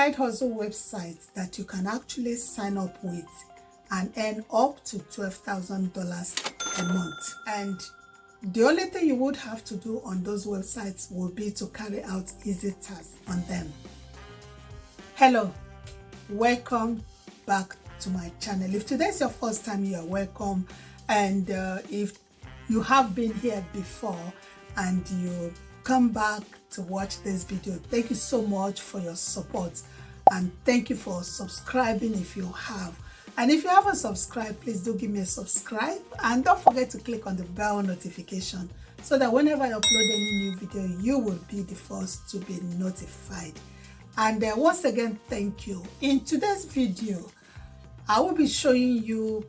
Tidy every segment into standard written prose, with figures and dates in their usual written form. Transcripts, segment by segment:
side hustle websites that you can actually sign up with and earn up to $12,000 a month. And the only thing you would have to do on those websites will be to carry out easy tasks on them. Hello, welcome back to my channel. If today is your first time, you are welcome. And if you have been here before and you come back to watch this video, thank you so much for your support, and thank you for subscribing if you have. And if you haven't subscribed, please do give me a subscribe, and don't forget to click on the bell notification so that whenever I upload any new video, you will be the first to be notified. And once again, thank you. In today's video, I will be showing you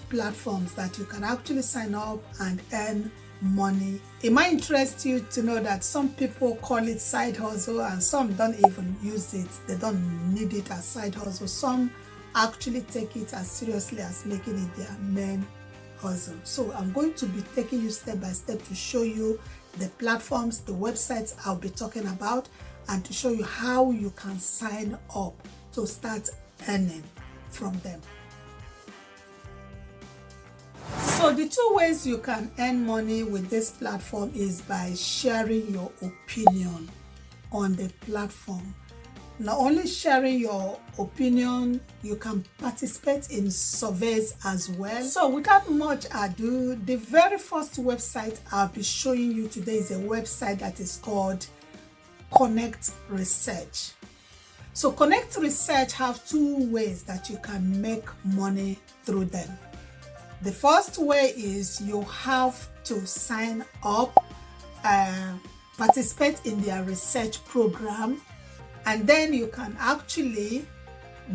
platforms that you can actually sign up and earn money. It might interest you to know that some people call it side hustle and some don't even use it. They don't need it as side hustle. Some actually take it as seriously as making it their main hustle. So I'm going to be taking you step by step to show you the platforms, the websites I'll be talking about, and to show you how you can sign up to start earning from them. So the two ways you can earn money with this platform is by sharing your opinion on the platform. Not only sharing your opinion, you can participate in surveys as well. So without much ado, the very first website I'll be showing you today is a website that is called CloudResearch. So CloudResearch have two ways that you can make money through them. The first way is you have to sign up, participate in their research program, and then you can actually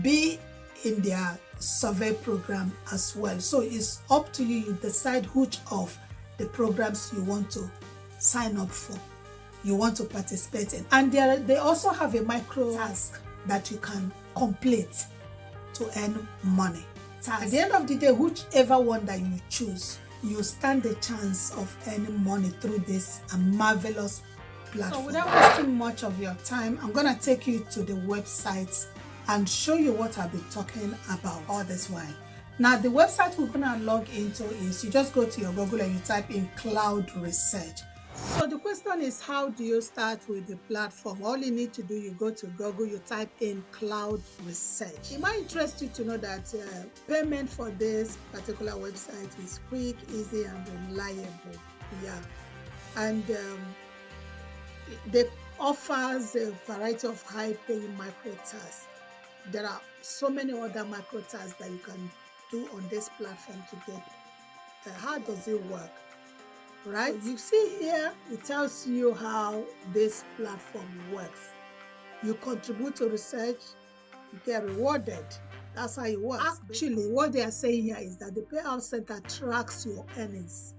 be in their survey program as well. So it's up to you. You decide which of the programs you want to sign up for, you want to participate in. And they also have a micro task that you can complete to earn money. At the end of the day, whichever one that you choose, you stand a chance of earning money through this marvelous platform. So without wasting much of your time, I'm going to take you to the websites and show you what I'll be talking about all this while. Now, the website we're going to log into is, you just go to your Google and you type in CloudResearch. So the question is, how do you start with the platform? All you need to do, you go to Google, you type in CloudResearch. It might interest you to know that payment for this particular website is quick, easy, and reliable. Yeah, and they offers a variety of high-paying micro tasks. There are so many other micro tasks that you can do on this platform to get. How does it work? Right, you see here, it tells you how this platform works. You contribute to research, you get rewarded. That's how it works. Actually, what they are saying here is that the payout center tracks your earnings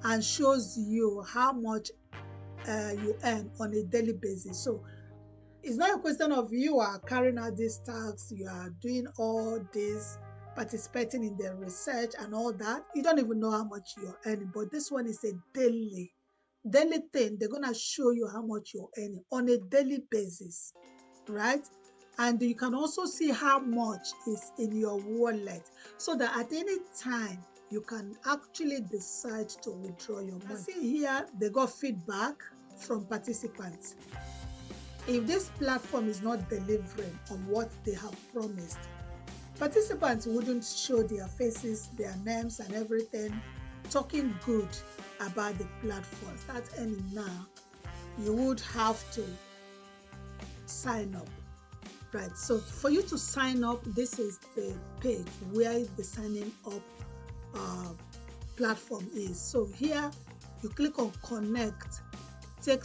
and shows you how much you earn on a daily basis. So it's not a question of you are carrying out these tasks, you are doing all this, participating in their research and all that. You don't even know how much you're earning, but this one is a daily thing. They're gonna show you how much you're earning on a daily basis, right? And you can also see how much is in your wallet, so that at any time you can actually decide to withdraw your money. See here, they got feedback from participants. If this platform is not delivering on what they have promised, participants wouldn't show their faces, their names and everything, talking good about the platform. Start earning now, you would have to sign up, right? So for you to sign up, this is the page where the signing up platform is. So here you click on connect, take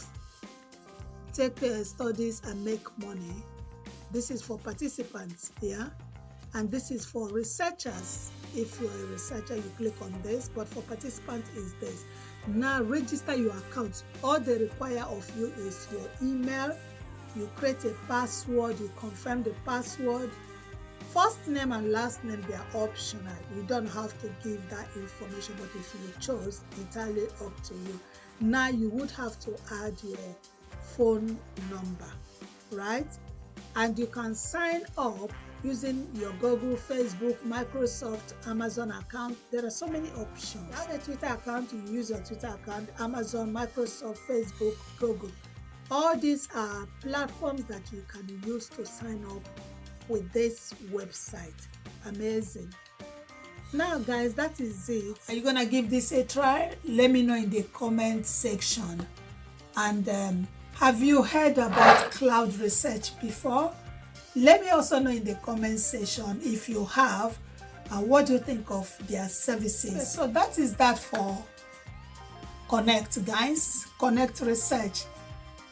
studies and make money. This is for participants here. And this is for researchers. If you're a researcher, you click on this, but for participants is this. Now register your account. All they require of you is your email. You create a password, you confirm the password. First name and last name, they are optional. You don't have to give that information, but if you chose, entirely up to you. Now you would have to add your phone number, right? and you can sign up using your Google, Facebook, Microsoft, Amazon account. There are so many options. You have a Twitter account, you use your Twitter account, Amazon, Microsoft, Facebook, Google. All these are platforms that you can use to sign up with this website. Amazing. Now guys, that is it. Are you gonna give this a try? Let me know in the comment section. And have you heard about CloudResearch before? Let me also know in the comment section if you have, and what do you think of their services. Okay, so that is that for Connect, guys. Connect Research.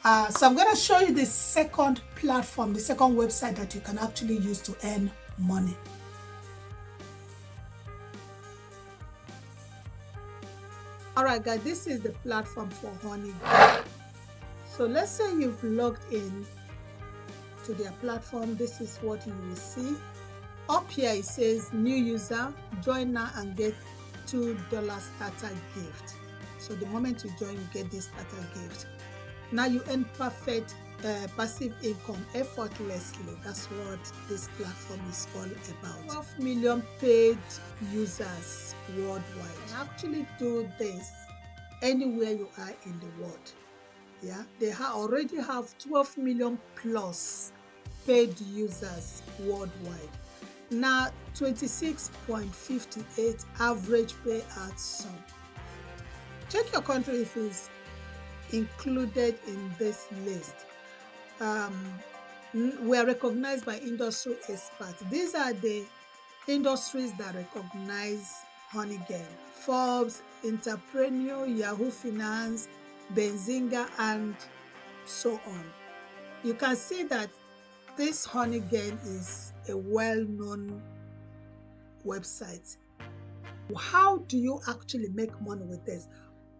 So I'm going to show you the second platform, the second website that you can actually use to earn money. All right, guys, this is the platform for Honeygain. So let's say you've logged in to their platform. This is what you will see. Up here it says new user, join now and get $2 starter gift. So the moment you join, you get this starter gift. Now you earn perfect passive income effortlessly. That's what this platform is all about. 12 million paid users worldwide. You can actually do this anywhere you are in the world. Yeah, they already have 12 million plus paid users worldwide. Now 26.58 average payout sum. Check your country if it's included in this list. We are recognized by industry experts. These are the industries that recognize Honeygain: Forbes, Entrepreneur, Yahoo Finance, Benzinga, and so on. You can see that this Honeygain is a well-known website. How do you actually make money with this?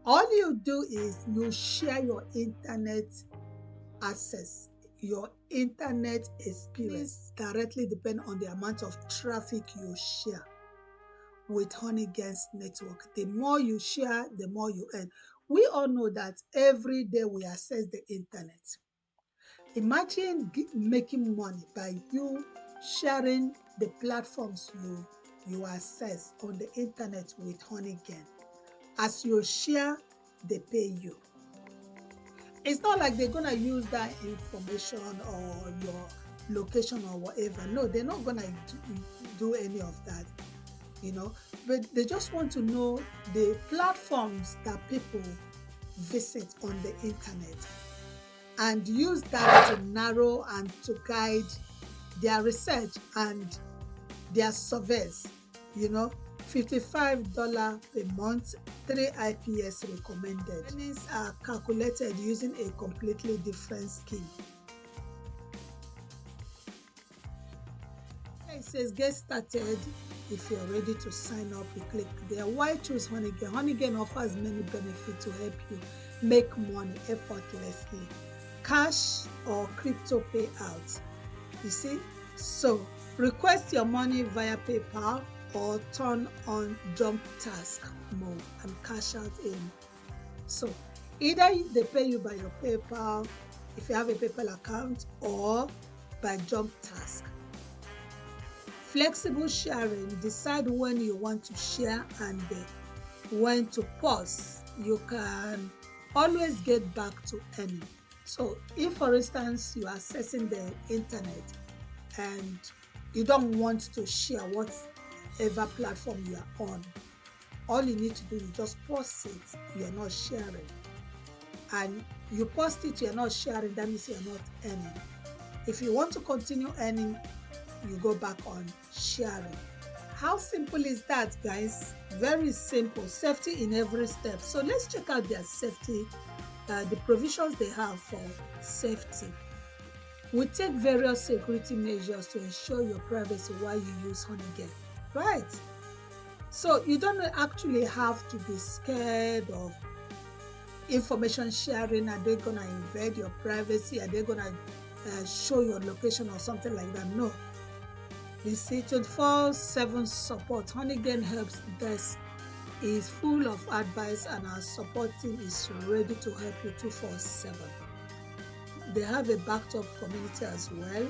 All you do is you share your internet access, your internet experience. Directly depend on the amount of traffic you share with Honeygain's network. The more you share, the more you earn. We all know that every day we access the internet. Imagine making money by you sharing the platforms you access on the internet with Honeygain. As you share, they pay you. It's not like they're gonna use that information or your location or whatever. No, they're not gonna do any of that, you know. But they just want to know the platforms that people visit on the internet and use that to narrow and to guide their research and their surveys, you know. $55 per month, 3 IPS recommended. Earnings are calculated using a completely different scheme. It says get started. If you're ready to sign up, you click there. Why choose Honeygain? Honeygain offers many benefits to help you make money effortlessly. Cash or crypto payouts. You see? So request your money via PayPal or turn on jump task mode and cash out in. So either they pay you by your PayPal if you have a PayPal account or by jump task. Flexible sharing, decide when you want to share and when to pause. You can always get back to earning. So if for instance you are accessing the internet and you don't want to share whatever platform you are on, all you need to do is just post it. You are not sharing, and you post it, you are not sharing, that means you are not earning. If you want to continue earning, you go back on sharing. How simple is that, guys? Very simple. Safety in every step. So let's check out their safety, the provisions they have for safety. We take various security measures to ensure your privacy while you use Honeygain. Right? So you don't actually have to be scared of information sharing. Are they gonna invade your privacy? Are they gonna show your location or something like that? No. You see, 24/7 support. Honeygain Helps Desk is full of advice, and our support team is ready to help you 24/7. They have a backed up community as well.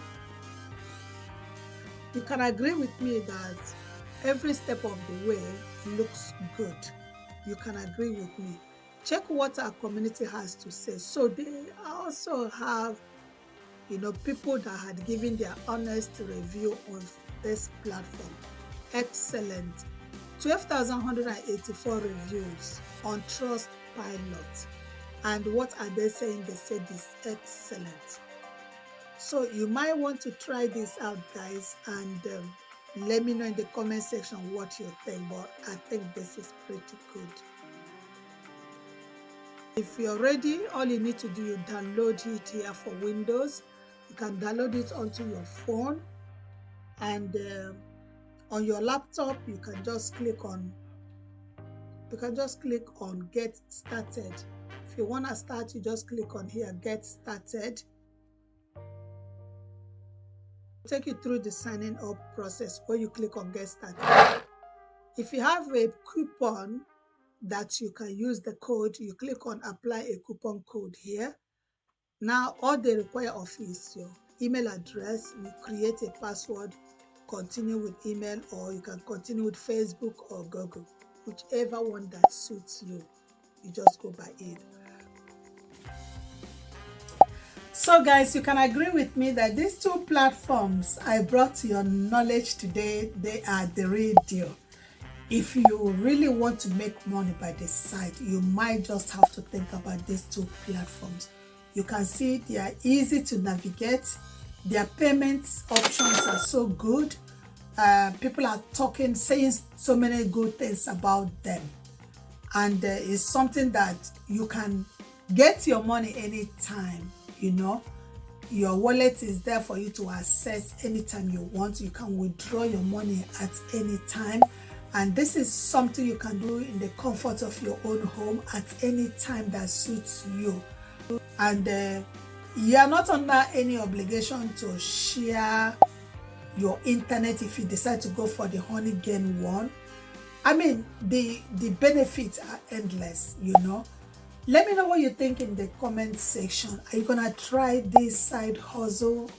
you can agree with me that every step of the way looks good. You can agree with me. Check what our community has to say. So they also have, people that had given their honest review on this platform. Excellent. 12,184 reviews on Trustpilot. And what are they saying? They said is excellent. So you might want to try this out, guys, and let me know in the comment section what you think. But I think this is pretty good. If you're ready, all you need to do, you download it here for Windows. You can download it onto your phone, and on your laptop you can just click on get started. If you want to start, you just click on here, get started. Take you through the signing up process where you click on get started. If you have a coupon that you can use the code, you click on apply a coupon code here. Now all they require of you is your email address. You create a password, continue with email, or you can continue with Facebook or Google, whichever one that suits you. You just go by it. So guys, you can agree with me that these two platforms I brought to your knowledge today, they are the real deal. If you really want to make money by this side, you might just have to think about these two platforms. You can see they are easy to navigate. Their payment options are so good. People are saying so many good things about them. And it's something that you can get your money anytime, Your wallet is there for you to access anytime you want. You can withdraw your money at any time. And this is something you can do in the comfort of your own home at any time that suits you. And you are not under any obligation to share your internet if you decide to go for the Honeygain one. I mean, the benefits are endless, Let me know what you think in the comment section. Are you gonna try this side hustle?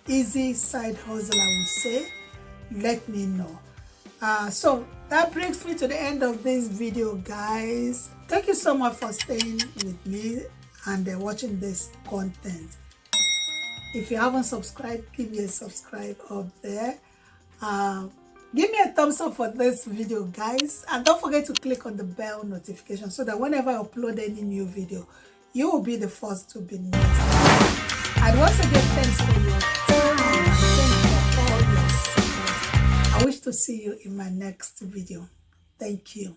Easy side hustle, I would say. Let me know. So that brings me to the end of this video, guys. Thank you so much for staying with me and watching this content. If you haven't subscribed, give me a subscribe up there. Give me a thumbs up for this video, guys, and don't forget to click on the bell notification so that whenever I upload any new video, you will be the first to be notified. And once again, thanks for your time and thanks for all your support. I wish to see you in my next video. Thank you.